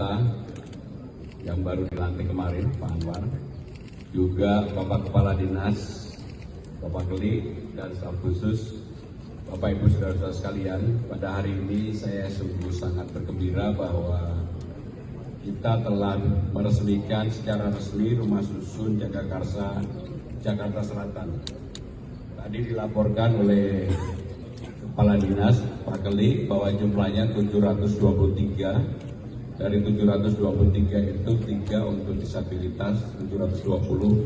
Kota yang baru dilantik kemarin, Pak Anwar, juga Bapak Kepala Dinas, Bapak Keli, dan staf khusus, Bapak Ibu Saudara-saudara sekalian. Pada hari ini saya sungguh sangat bergembira bahwa kita telah meresmikan secara resmi Rumah Susun Jagakarsa Jakarta Selatan. Tadi dilaporkan oleh Kepala Dinas Pak Keli bahwa jumlahnya 723. Dari 723 itu 3 untuk disabilitas, 720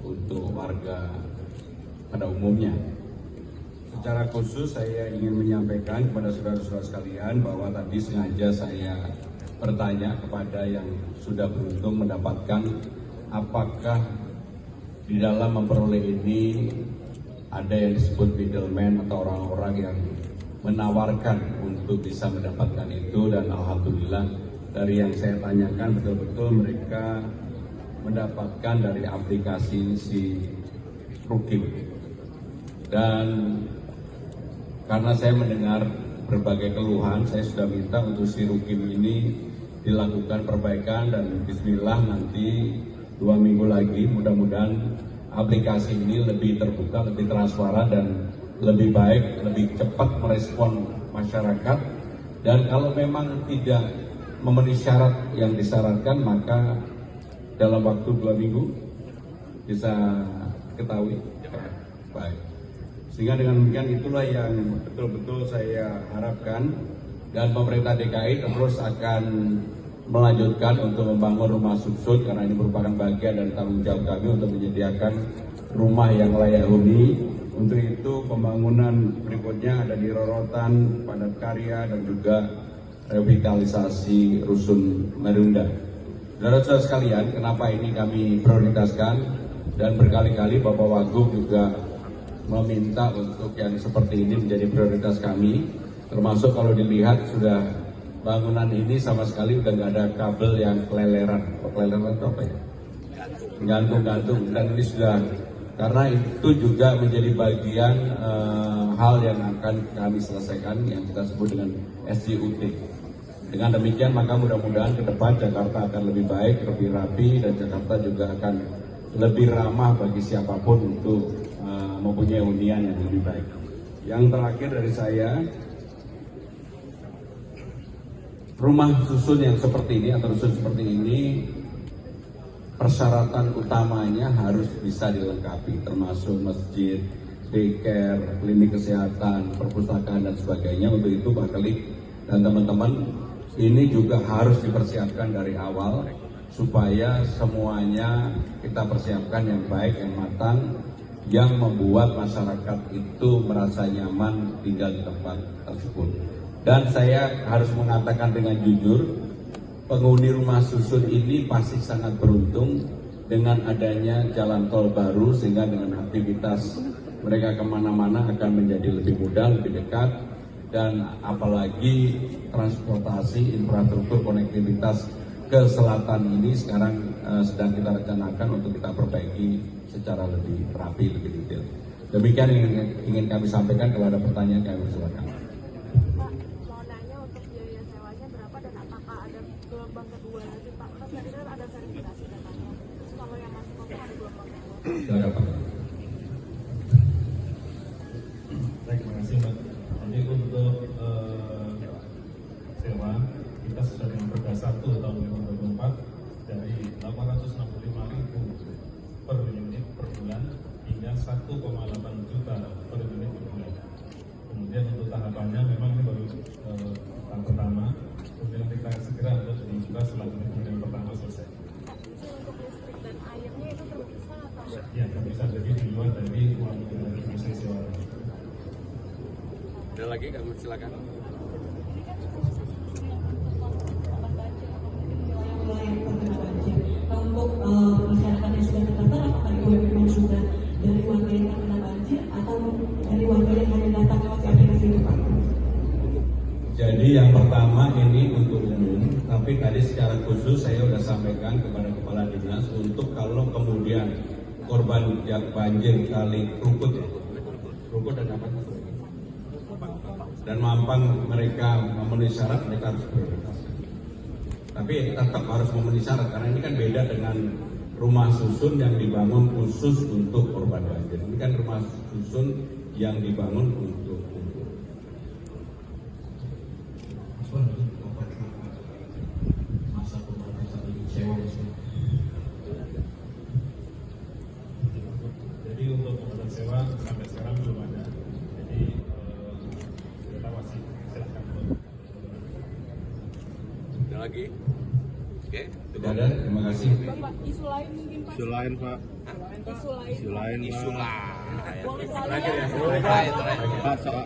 untuk warga pada umumnya. Secara khusus saya ingin menyampaikan kepada saudara-saudara sekalian bahwa tadi sengaja saya bertanya kepada yang sudah beruntung mendapatkan apakah di dalam memperoleh ini ada yang disebut middleman atau orang-orang yang menawarkan untuk bisa mendapatkan itu, dan alhamdulillah dari yang saya tanyakan betul-betul mereka mendapatkan dari aplikasi si Rukim. Dan karena saya mendengar berbagai keluhan, saya sudah minta untuk si Rukim ini dilakukan perbaikan, dan bismillah nanti 2 minggu lagi mudah-mudahan aplikasi ini lebih terbuka, lebih transparan, dan lebih baik, lebih cepat merespon masyarakat. Dan kalau memang tidak memenuhi syarat yang disyaratkan, maka dalam waktu 2 minggu bisa ketahui. Baik. Sehingga dengan demikian itulah yang betul-betul saya harapkan, dan pemerintah DKI terus akan melanjutkan untuk membangun rumah susun karena ini merupakan bagian dari tanggung jawab kami untuk menyediakan rumah yang layak huni. Untuk itu pembangunan berikutnya ada di Rorotan, Padat Karya, dan juga revitalisasi Rusun Marunda. Saudara-saudara sekalian, kenapa ini kami prioritaskan, dan berkali-kali Bapak Wagub juga meminta untuk yang seperti ini menjadi prioritas kami, termasuk kalau dilihat sudah bangunan ini sama sekali udah nggak ada kabel yang keleleran. Keleleran itu apa ya? Gantung-gantung, dan ini sudah, karena itu juga menjadi bagian hal yang akan kami selesaikan yang kita sebut dengan SJUT. Dengan demikian maka mudah-mudahan ke depan Jakarta akan lebih baik, lebih rapi, dan Jakarta juga akan lebih ramah bagi siapapun untuk mempunyai hunian yang lebih baik. Yang terakhir dari saya, rumah susun yang seperti ini atau rusun seperti ini, persyaratan utamanya harus bisa dilengkapi, termasuk masjid, daycare, klinik kesehatan, perpustakaan, dan sebagainya. Untuk itu Pak Keli dan teman-teman, ini juga harus dipersiapkan dari awal supaya semuanya kita persiapkan yang baik, yang matang, yang membuat masyarakat itu merasa nyaman tinggal di tempat tersebut. Dan saya harus mengatakan dengan jujur, penghuni rumah susun ini pasti sangat beruntung dengan adanya jalan tol baru, sehingga dengan aktivitas mereka kemana-mana akan menjadi lebih mudah, lebih dekat. Dan apalagi transportasi, infrastruktur, konektivitas ke selatan ini sekarang sedang kita rencanakan untuk kita perbaiki secara lebih rapi, lebih detail. Demikian yang ingin kami sampaikan. Kalau ada pertanyaan kami silakan. Pak, mau nanya untuk biaya sewanya berapa dan apakah ada gelombang kedua nanti Pak? Kan tadi kan ada verifikasi datanya. Terus kalau yang masuk kosong ada gelombang kedua. Silakan Pak. Baik, terima kasih Mbak. Jadi untuk sewa kita sesuai dengan Perda 1 tahun 2024 dari 865.000 per unit per bulan hingga 1,8 juta per unit per bulan. Kemudian untuk tahapannya memang ini baru tahap pertama, kemudian kita segera untuk dibuka setelah unit pertama selesai. Untuk listrik dan airnya itu terpisah atau? Ya, terpisah, jadi di luar dari uang distribusi sewa. Ada lagi kami silakan. Untuk masyarakat yang sudah terdaftar, apakah itu memang sudah dari warga yang terkena banjir atau dari warga yang hanya datang lewat aplikasi itu Pak? Jadi yang pertama ini untuk umum, tapi tadi secara khusus saya sudah sampaikan kepada Kepala Dinas untuk kalau kemudian korban banjir kali Krukut dan apa? Dan Mampang mereka memenuhi syarat, mereka harus prioritas. Tapi tetap harus memenuhi syarat karena ini kan beda dengan rumah susun yang dibangun khusus untuk korban banjir. Ini kan rumah susun yang dibangun untuk masa pemberatasan sewa. Jadi untuk pembayaran sewa sampai sekarang belum ada. Jadi kita masih silakan. Ada lagi? Oke, tidak ada. Terima kasih. Bapak, isu lain mungkin Pak? Isu lain, Pak. Isu lain. Isu lain, Pak. Boleh Terakhir ya. Pak, soal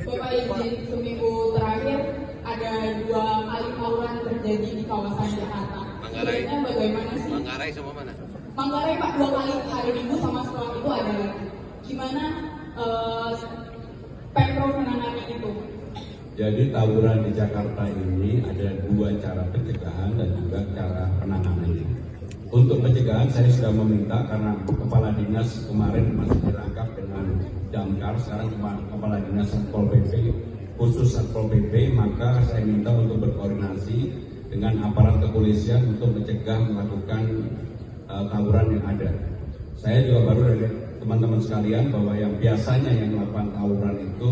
Bapak izin, seminggu terakhir ada 2 kali tawuran terjadi di kawasan Jakarta. Manggarai. Sebenarnya bagaimana sih? Manggarai sama mana? Manggarai Pak 2 kali, hari Minggu sama setelah itu ada lagi. Gimana Pemprov menangani itu? Jadi tawuran di Jakarta ini ada 2 cara pencegahan dan juga cara penanganannya. Untuk pencegahan saya sudah meminta karena kepala dinas kemarin masih dirangkap dengan damkar, sekarang kepala dinas Satpol PP, khusus Satpol PP, maka saya minta untuk berkoordinasi dengan aparat kepolisian untuk mencegah melakukan tawuran yang ada. Saya juga baru dari teman-teman sekalian bahwa yang biasanya yang melakukan tawuran itu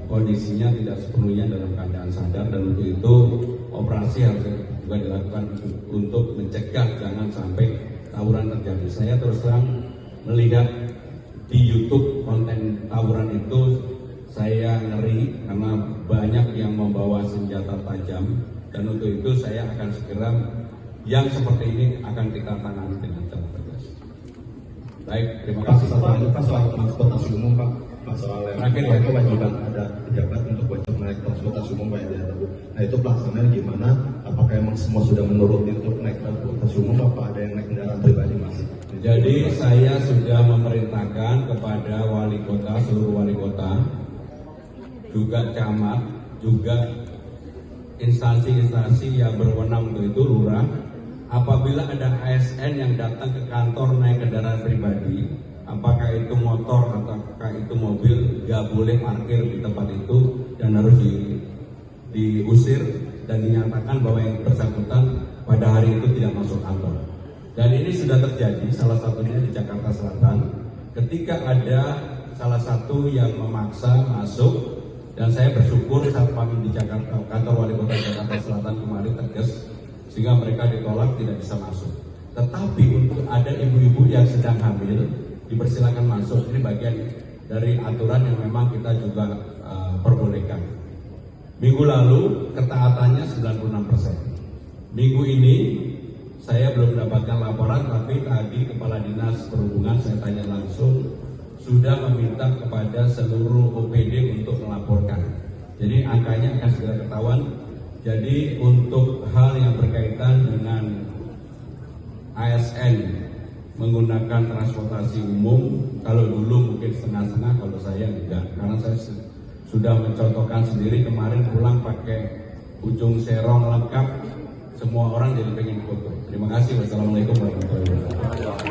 kondisinya tidak sepenuhnya dalam keadaan sadar, dan untuk itu operasi harus juga dilakukan untuk mencegah jangan sampai tawuran terjadi. Saya terus terang melihat di YouTube konten tawuran itu saya ngeri karena banyak yang membawa senjata tajam, dan untuk itu saya akan segera yang seperti ini akan kita tangani dengan cara tegas. Baik, terima kasih. Pak, soal transportasi umum, Pak. Pak, soal Terakhir ya. kewajiban ada pejabat untuk wajib naik transportasi umum, Pak, ya. Nah, itu pelaksanaan gimana? Apakah emang semua sudah menuruti untuk naik transportasi umum? Apa ada yang naik kendaraan pribadi, Mas? Jadi saya sudah memerintahkan kepada wali kota, seluruh wali kota, juga camat, juga instansi-instansi yang berwenang untuk itu, lurah, apabila ada ASN yang datang ke kantor naik kendaraan pribadi, apakah itu motor ataukah itu mobil, nggak boleh parkir di tempat itu dan harus diusir dan dinyatakan bahwa yang bersangkutan pada hari itu tidak masuk kantor. Dan ini sudah terjadi, salah satunya di Jakarta Selatan, ketika ada salah satu yang memaksa masuk, dan saya bersyukur saat kami di Jakarta, kantor wali kota Jakarta Selatan kemarin tegas, sehingga mereka ditolak tidak bisa masuk. Tetapi untuk ada ibu-ibu yang sedang hamil, dipersilakan masuk. Ini bagian dari aturan yang memang kita juga perbolehkan. Minggu lalu ketaatannya 96%. Minggu ini saya belum mendapatkan laporan, tapi tadi Kepala Dinas Perhubungan saya tanya langsung sudah meminta kepada seluruh OPD untuk melaporkan. Jadi angkanya akan segera ketahuan. Jadi untuk hal yang berkaitan dengan ASN menggunakan transportasi umum, kalau dulu mungkin setengah-setengah, kalau saya enggak, karena saya sudah mencontohkan sendiri kemarin pulang pakai ujung serong lengkap, semua orang jadi pengen foto. Terima kasih. Wassalamualaikum warahmatullahi wabarakatuh.